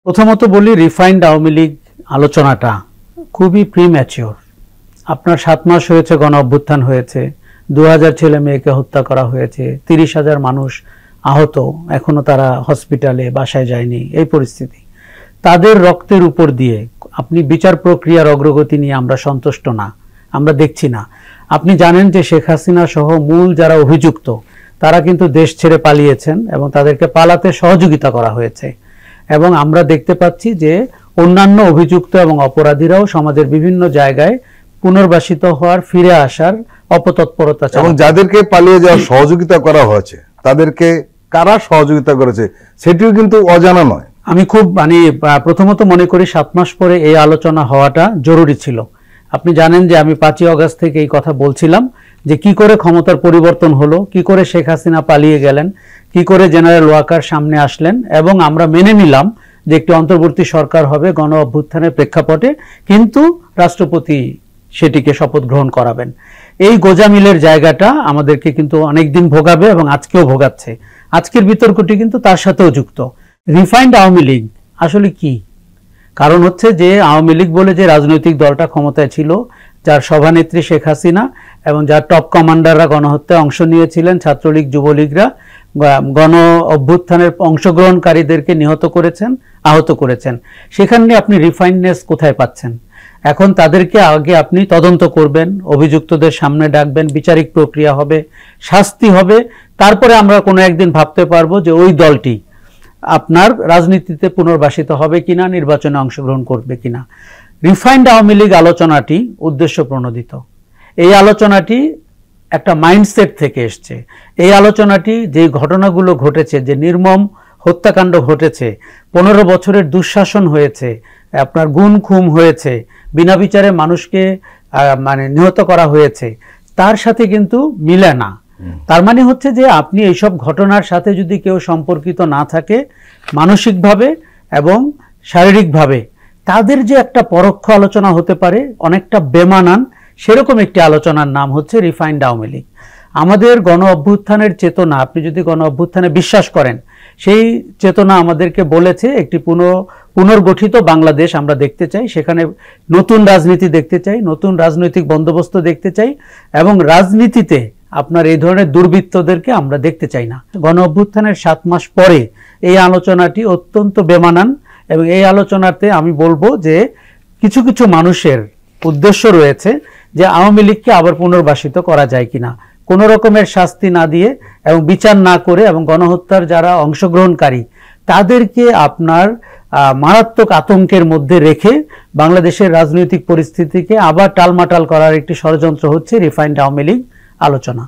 প্রথমত বলি, রিফাইন্ড আওয়ামী লীগ আলোচনাটা খুবই প্রিম্যাচিওর। আপনার 7 মাস হয়েছে, গণ অভ্যুত্থান হয়েছে, 2000 ছেলে মেয়েকে হত্যা করা হয়েছে, 30,000 মানুষ আহত, এখনো তারা হসপিটালে, বাসায় যায়নি, এই পরিস্থিতি। তাদের রক্তের উপর দিয়ে আপনি বিচার প্রক্রিয়ার অগ্রগতি নিয়ে আমরা সন্তুষ্ট না, আমরা দেখছি না। আপনি জানেন যে শেখ হাসিনা সহ মূল যারা অভিযুক্ত তারা কিন্তু দেশ ছেড়ে পালিয়েছেন এবং তাদেরকে পালাতে সহযোগিতা করা হয়েছে। এবং আমরা দেখতে পাচ্ছি যে অন্যান্য অভিযুক্ত এবং অপরাধীরাও সমাজের বিভিন্ন জায়গায় পুনর্বাসিত হওয়ার, ফিরে আসার অপতৎপরতা চালাচ্ছে। এবং যাদেরকে পালিয়ে যাওয়ার সহযোগিতা করা হয়েছে তাদেরকে কারা সহযোগিতা করেছে সেটিও কিন্তু অজানা নয়। আমি খুব প্রথমত মনে করি 7 মাস পরে এই আলোচনা হওয়াটা জরুরি ছিল। আপনি জানেন যে আমি 5ই আগস্ট থেকে এই কথা বলছিলাম যে কি করে ক্ষমতার পরিবর্তন হলো, কি করে শেখ হাসিনা পালিয়ে গেলেন, কি করে জেনারেল ওয়াকার সামনে আসলেন, এবং আমরা মেনে নিলাম যে একটি অন্তর্বর্তী সরকার হবে গণ অভ্যুত্থানের প্রেক্ষাপটে, কিন্তু রাষ্ট্রপতি সেটিকে শপথ গ্রহণ করাবেন। এই গোজামিলের জায়গাটা আমাদেরকে কিন্তু অনেকদিন ভোগাবে এবং আজকেও ভোগাচ্ছে। আজকের বিতর্কটি কিন্তু তার সাথেও যুক্ত। রিফাইন্ড আওয়ামী লীগ আসলে কি? কারণ হচ্ছে যে আওয়ামী লীগ বলে যে রাজনৈতিক দলটা ক্ষমতায় ছিল, যার সভানেত্রী শেখ হাসিনা এবং যার টপ কমান্ডাররা গণহত্যায় অংশ নিয়েছিলেন, ছাত্রলীগ, যুবলীগরা গণ অভ্যুত্থানের অংশগ্রহণকারীদেরকে নিহত করেছেন, আহত করেছেন। সেখানে আপনি রিফাইন্ডনেস কোথায় পাচ্ছেন? এখন তাদেরকে আগে আপনি তদন্ত করবেন, অভিযুক্তদের সামনে ডাকবেন, বিচারিক প্রক্রিয়া হবে, শাস্তি হবে, তারপরে আমরা কোনো একদিন ভাবতে পারবো যে ওই দলটি আপনার রাজনীতিতে পুনর্বাসিত হবে কিনা, নির্বাচনে অংশগ্রহণ করবে কিনা। রিফাইন্ড আওয়ামী লীগ আলোচনাটি উদ্দেশ্য প্রণোদিত। এই আলোচনাটি একটা মাইন্ডসেট থেকে এসছে। এই আলোচনাটি যে ঘটনাগুলো ঘটেছে, যে নির্মম হত্যাকাণ্ড ঘটেছে, 15 বছরের দুঃশাসন হয়েছে, আপনার গুম খুম হয়েছে, বিনা বিচারে মানুষকে নিহত করা হয়েছে, তার সাথে কিন্তু মিলে না। তার মানে হচ্ছে যে আপনি এইসব ঘটনার সাথে যদি কেউ সম্পর্কিত না থাকে মানসিকভাবে এবং শারীরিকভাবে, তাদের যে একটা পরোক্ষ আলোচনা হতে পারে, অনেকটা বেমানান, সেরকম একটি আলোচনার নাম হচ্ছে রিফাইন্ড আওয়ামী লীগ। আমাদের গণ অভ্যুত্থানের চেতনা, আপনি যদি গণ অভ্যুত্থানে বিশ্বাস করেন, সেই চেতনা আমাদেরকে বলেছে একটি পুনর্গঠিত বাংলাদেশ আমরা দেখতে চাই। সেখানে নতুন রাজনীতি দেখতে চাই, নতুন রাজনৈতিক বন্দোবস্ত দেখতে চাই, এবং রাজনীতিতে আপনার এই ধরনের দুর্বৃত্তদেরকে আমরা দেখতে চাই না। গণ অভ্যুত্থানের 7 মাস পরে এই আলোচনাটি অত্যন্ত বেমানান, এবং এই আলোচনাতে আমি বলবো যে কিছু কিছু মানুষের উদ্দেশ্য রয়েছে যে আওয়ামী লীগকে আবার পুনর্বাসিত করা যায় কিনা, কোনো রকমের শাস্তি না দিয়ে এবং বিচার না করে, এবং গণহত্যার যারা অংশগ্রহণকারী তাদেরকে আপনার মারাত্মক আতঙ্কের মধ্যে রেখে বাংলাদেশের রাজনৈতিক পরিস্থিতিকে আবার টালমাটাল করার একটি ষড়যন্ত্র হচ্ছে রিফাইন্ড আওয়ামী লীগ আলোচনা।